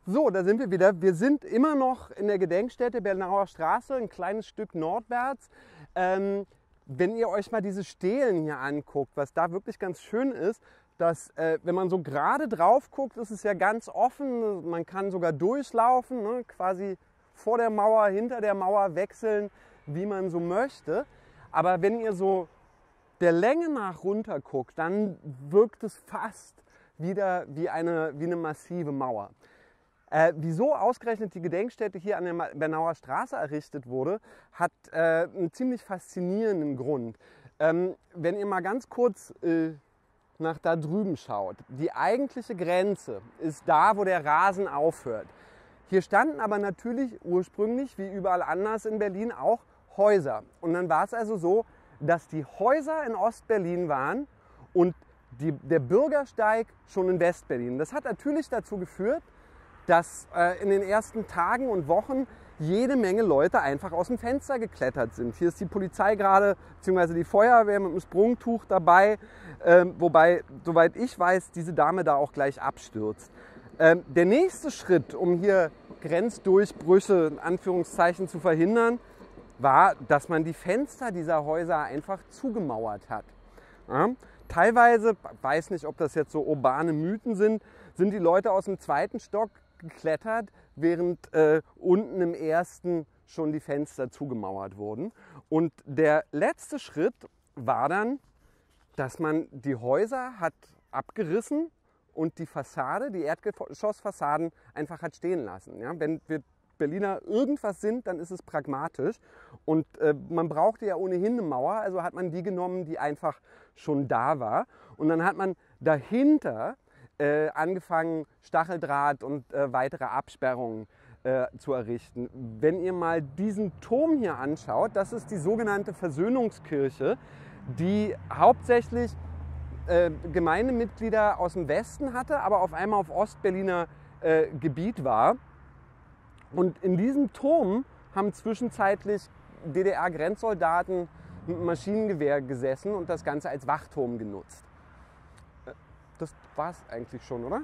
So, da sind wir wieder. Wir sind immer noch in der Gedenkstätte Bernauer Straße, ein kleines Stück nordwärts. Wenn ihr euch mal diese Stelen hier anguckt, was da wirklich ganz schön ist, dass wenn man so gerade drauf guckt, ist es ja ganz offen. Man kann sogar durchlaufen, ne? Quasi vor der Mauer, hinter der Mauer wechseln, wie man so möchte. Aber wenn ihr so der Länge nach runter guckt, dann wirkt es fast wieder wie eine massive Mauer. Wieso ausgerechnet die Gedenkstätte hier an der Bernauer Straße errichtet wurde, hat einen ziemlich faszinierenden Grund. Wenn ihr mal ganz kurz nach da drüben schaut, die eigentliche Grenze ist da, wo der Rasen aufhört. Hier standen aber natürlich ursprünglich, wie überall anders in Berlin, auch Häuser. Und dann war es also so, dass die Häuser in Ostberlin waren und der Bürgersteig schon in Westberlin. Das hat natürlich dazu geführt, dass in den ersten Tagen und Wochen jede Menge Leute einfach aus dem Fenster geklettert sind. Hier ist die Polizei gerade, beziehungsweise die Feuerwehr mit dem Sprungtuch dabei, wobei, soweit ich weiß, diese Dame da auch gleich abstürzt. Der nächste Schritt, um hier Grenzdurchbrüche in Anführungszeichen zu verhindern, war, dass man die Fenster dieser Häuser einfach zugemauert hat. Ja? Teilweise, weiß nicht, ob das jetzt so urbane Mythen sind die Leute aus dem zweiten Stock geklettert, während unten im ersten schon die Fenster zugemauert wurden. Und der letzte Schritt war dann, dass man die Häuser hat abgerissen und die Fassade, die Erdgeschossfassaden einfach hat stehen lassen. Ja? Wenn wir Berliner irgendwas sind, dann ist es pragmatisch. Und man brauchte ja ohnehin eine Mauer, also hat man die genommen, die einfach schon da war. Und dann hat man dahinter angefangen, Stacheldraht und weitere Absperrungen zu errichten. Wenn ihr mal diesen Turm hier anschaut, das ist die sogenannte Versöhnungskirche, die hauptsächlich Gemeindemitglieder aus dem Westen hatte, aber auf einmal auf Ostberliner Gebiet war. Und in diesem Turm haben zwischenzeitlich DDR-Grenzsoldaten mit einem Maschinengewehr gesessen und das Ganze als Wachturm genutzt. Das war es eigentlich schon, oder?